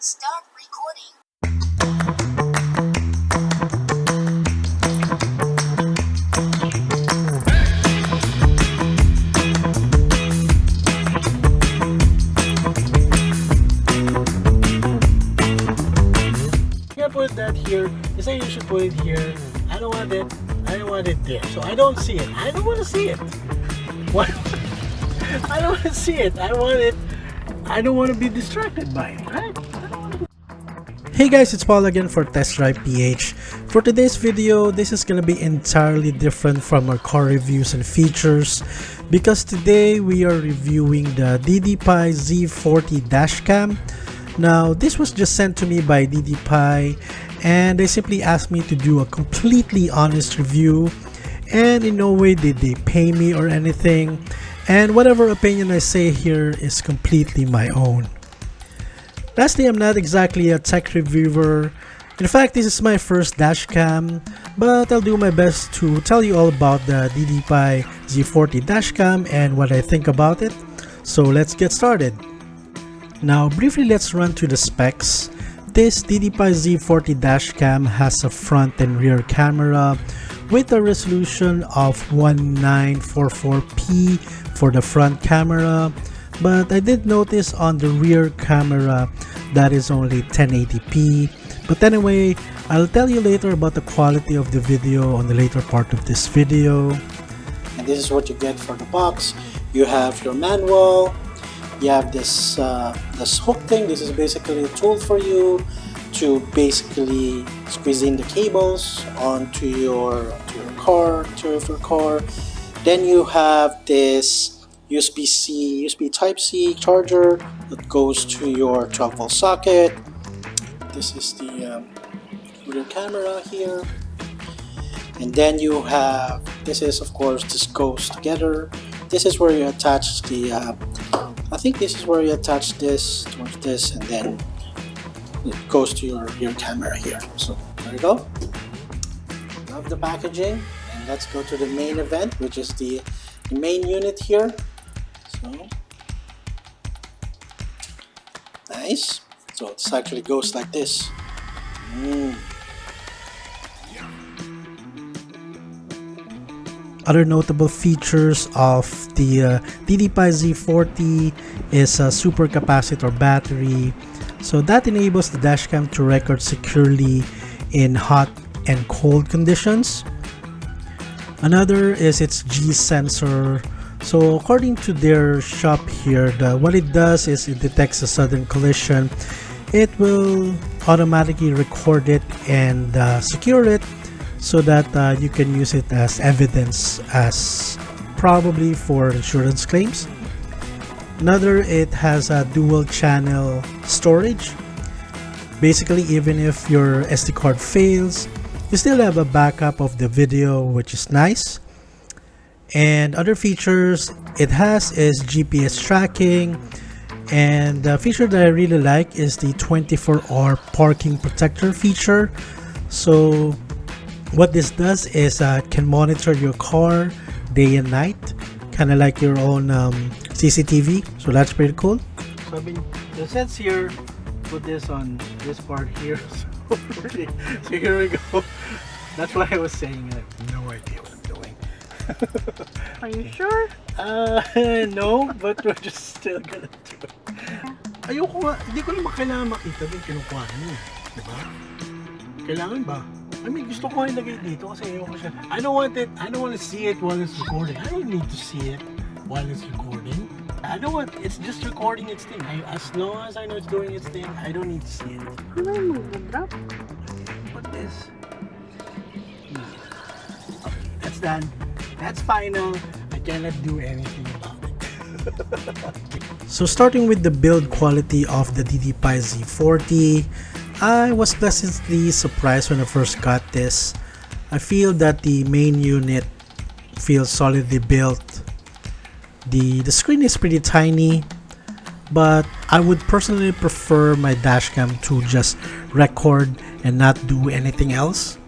Start recording. I put that here. You say you should put it here. I don't want it. I don't want it there. So I don't see it. I don't want to see it. What? I don't want to see it. I want it. I don't want to be distracted by it, right? Hey guys, it's Paul again for Test Drive PH. For today's video, this is gonna be entirely different from our car reviews and features because today we are reviewing the DDPAI Z40 Dashcam. Now, this was just sent to me by DDPAI and they simply asked me to do a completely honest review, and in no way did they pay me or anything, and whatever opinion I say here is completely my own. Lastly, I'm not exactly a tech reviewer. In fact, this is my first dashcam, but I'll do my best to tell you all about the DDPAI Z40 dashcam and what I think about it. So let's get started. Now, briefly, let's run through the specs. This DDPAI Z40 dashcam has a front and rear camera with a resolution of 1944p for the front camera, but I did notice on the rear camera that is only 1080p. But anyway, I'll tell you later about the quality of the video on the later part of this video. And this is what you get for the box. You have your manual. You have this hook thing. This is basically a tool for you to basically squeeze in the cables onto your car. Then you have this USB Type-C charger that goes to your 12-volt socket. This is the rear camera here. And then you have, this is of course, this goes together. This is where you attach the I think this is where you attach this towards this, and then it goes to your camera here. So there you go. Love the packaging, and let's go to the main event, which is the main unit here. So nice. So it actually goes like this. Other notable features of the DDPAI Z40 is a super capacitor battery, so that enables the dashcam to record securely in hot and cold conditions. Another is its G sensor. So according to their shop here, what it does is it detects a sudden collision. It will automatically record it and secure it, so that you can use it as evidence, as probably for insurance claims. Another, it has a dual channel storage. Basically, even if your SD card fails, you still have a backup of the video, which is nice. And other features it has is GPS tracking, and the feature that I really like is the 24-hour parking protector feature. So what this does is can monitor your car day and night, kind of like your own CCTV. So that's pretty cool. So I've been, the sets here, put this on this part here. So here we go. That's why I was saying I have no idea what I'm doing. Are you sure? No, but we're just still gonna do it. Ayoko nga, hindi ko naman kailangan makita din kinukuha niyo, diba? Kailangan ba? I mean, gusto ko ilagay dito kasi ayoko siya. I don't want to see it while it's recording. I don't need to see it while it's recording. I don't want, it's just recording its thing. As long as I know it's doing its thing, I don't need to see it. Can I move the drop? Put this. Okay, that's done. That's final. I cannot do anything about it. So starting with the build quality of the DDPAI Z40, I was pleasantly surprised when I first got this. I feel that the main unit feels solidly built. The screen is pretty tiny, but I would personally prefer my dashcam to just record and not do anything else.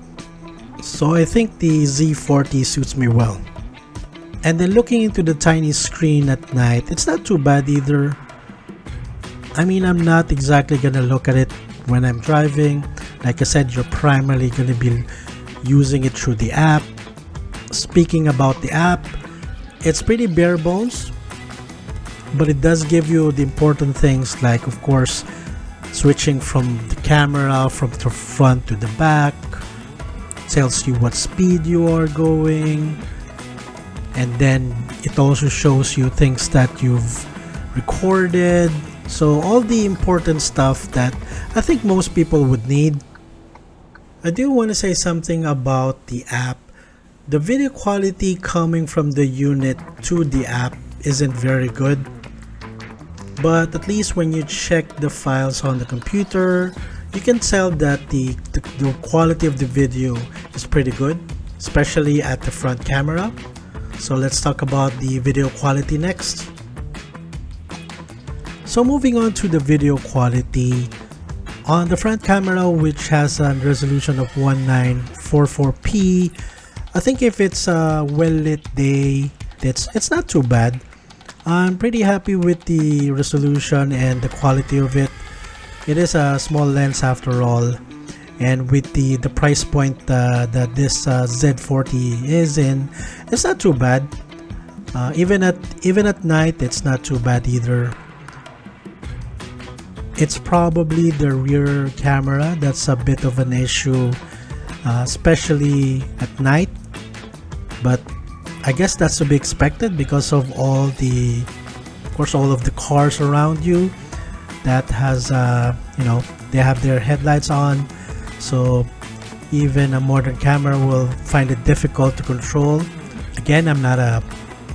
So I think the Z40 suits me well. And then looking into the tiny screen at night, it's not too bad either. I mean, I'm not exactly gonna look at it when I'm driving. Like I said, you're primarily gonna be using it through the app. Speaking about the app, it's pretty bare bones, but it does give you the important things like, of course, switching from the camera from the front to the back, tells you what speed you are going, and then it also shows you things that you've recorded. So all the important stuff that I think most people would need. I do want to say something about the app. The video quality coming from the unit to the app isn't very good, but at least when you check the files on the computer, you can tell that the quality of the video is pretty good, especially at the front camera. So let's talk about the video quality next. So moving on to the video quality, on the front camera, which has a resolution of 1944p, I think if it's a well-lit day, it's not too bad. I'm pretty happy with the resolution and the quality of it. It is a small lens after all, and with the price point that this Z40 is in, it's not too bad. Even at night, it's not too bad either. It's probably the rear camera that's a bit of an issue, especially at night, but I guess that's to be expected because of all of the cars around you that has they have their headlights on, so even a modern camera will find it difficult to control. Again,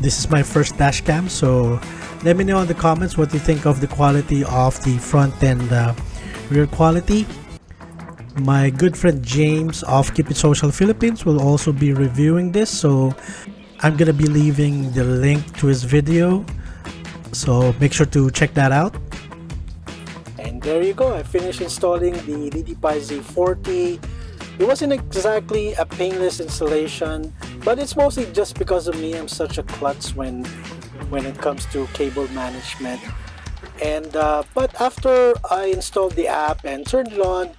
this is my first Dashcam, so let me know in the comments what you think of the quality of the front and rear quality. My good friend James of Keep It Social Philippines will also be reviewing this, so I'm gonna be leaving the link to his video, so make sure to check that out. And there you go, I finished installing the DDPAI Z40. It wasn't exactly a painless installation, but it's mostly just because of me. I'm such a klutz when it comes to cable management. And but after I installed the app and turned it on,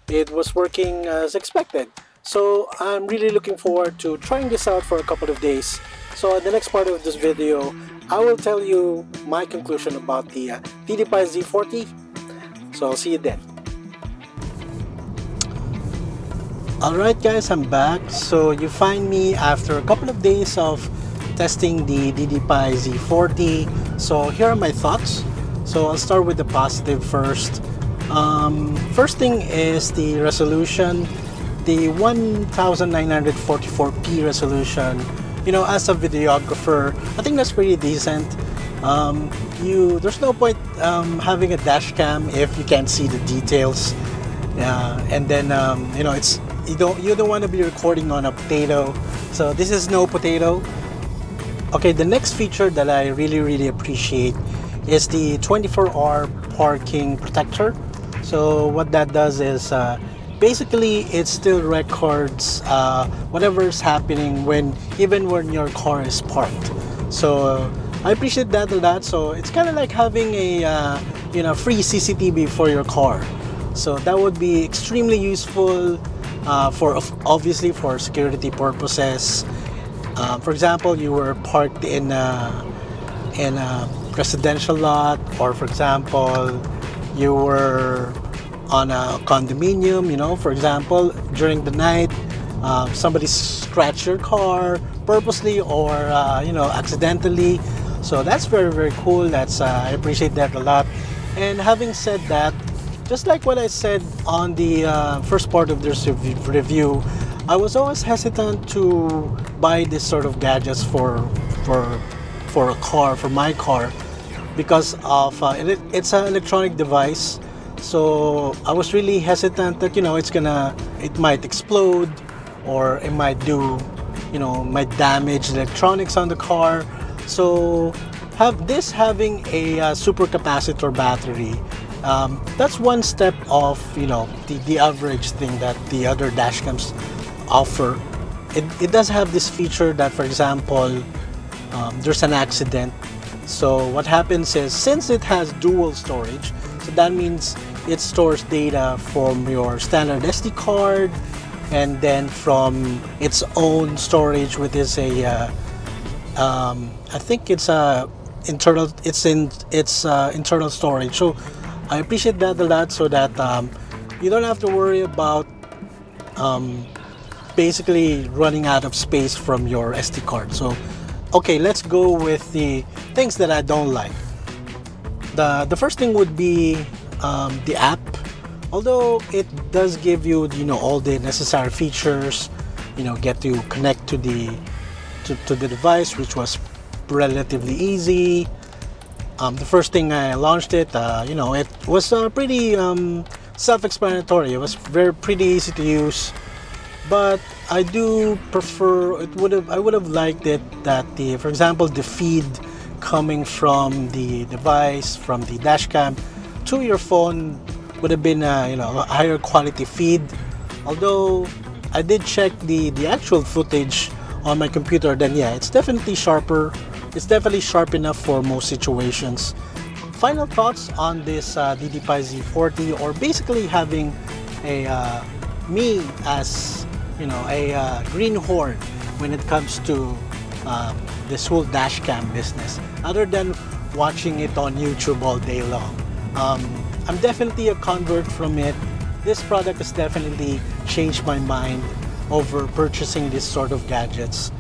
it was working as expected. So I'm really looking forward to trying this out for a couple of days. So in the next part of this video, I will tell you my conclusion about the DDPAI Z40. So I'll see you then. Alright guys, I'm back. So you find me after a couple of days of testing the DDPAI Z40. So here are my thoughts. So I'll start with the positive first. First thing is the resolution. The 1944p resolution, as a videographer, I think that's pretty decent. There's no point having a dash cam if you can't see the details. And then you don't want to be recording on a potato. So this is no potato. Okay, the next feature that I really appreciate is the 24-hour parking protector. So what that does is basically it still records whatever's happening even when your car is parked. So I appreciate that a lot. So it's kind of like having a free CCTV for your car. So that would be extremely useful obviously for security purposes. For example, you were parked in a residential lot, or for example, you were on a condominium, for example, during the night, somebody scratched your car purposely or accidentally. So that's very cool. I appreciate that a lot. And having said that, just like what I said on the first part of this review, I was always hesitant to buy this sort of gadgets for my car, because of it's an electronic device. So I was really hesitant that it might explode, or it might might damage the electronics on the car. So having a super capacitor battery, that's one step of the average thing that the other dashcams offer. It does have this feature that, for example, there's an accident. So what happens is, since it has dual storage, So that means it stores data from your standard SD card, and then from its own storage, which is a I think it's a internal. It's in its internal storage. So I appreciate that a lot, so that you don't have to worry about basically running out of space from your SD card. So, okay, let's go with the things that I don't like. The first thing would be the app. Although it does give you, all the necessary features, get to connect to the device, which was relatively easy. The first thing I launched it, it was pretty self-explanatory. It was pretty easy to use. But I do prefer. I would have liked it that for example, the feed coming from the device, from the dashcam to your phone, would have been a higher quality feed. Although I did check the actual footage on my computer, then yeah, it's definitely sharper. It's definitely sharp enough for most situations. Final thoughts on this DDPAI Z40, or basically having a me as a greenhorn when it comes to this whole dashcam business, other than watching it on YouTube all day long. I'm definitely a convert from it. This product has definitely changed my mind over purchasing this sort of gadgets.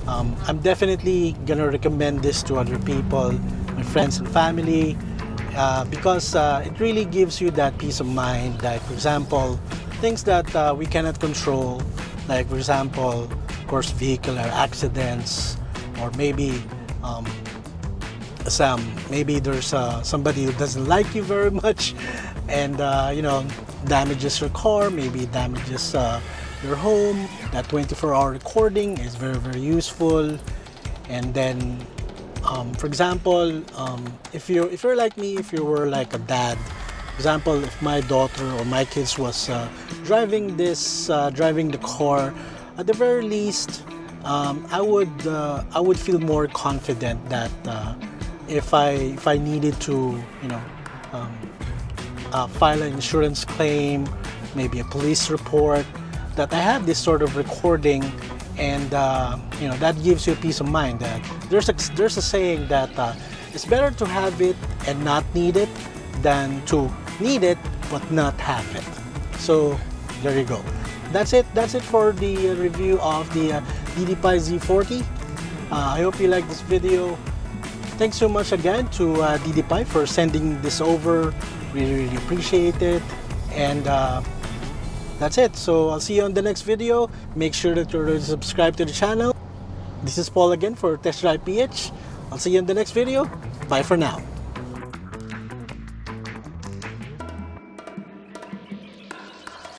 I'm definitely gonna recommend this to other people, my friends and family, because it really gives you that peace of mind. Like, for example, things that we cannot control, like, for example, of course, vehicular accidents, or maybe maybe there's somebody who doesn't like you very much, and damages your car, maybe damages your home. That 24-hour recording is very, very useful. And then for example, if you're like me, if you were like a dad, for example, if my daughter or my kids was driving the car, at the very least, I would feel more confident that if I needed to file an insurance claim, maybe a police report, that I have this sort of recording, and that gives you peace of mind. That there's a saying that it's better to have it and not need it than to need it but not have it. So there you go. That's it for the review of the DDPAI Z40. I hope you like this video. Thanks so much again to DDPAI for sending this over. Really, really appreciate it. And that's it. So I'll see you on the next video. Make sure that you're subscribed to the channel. This is Paul again for Test Drive PH. I'll see you in the next video. Bye for now.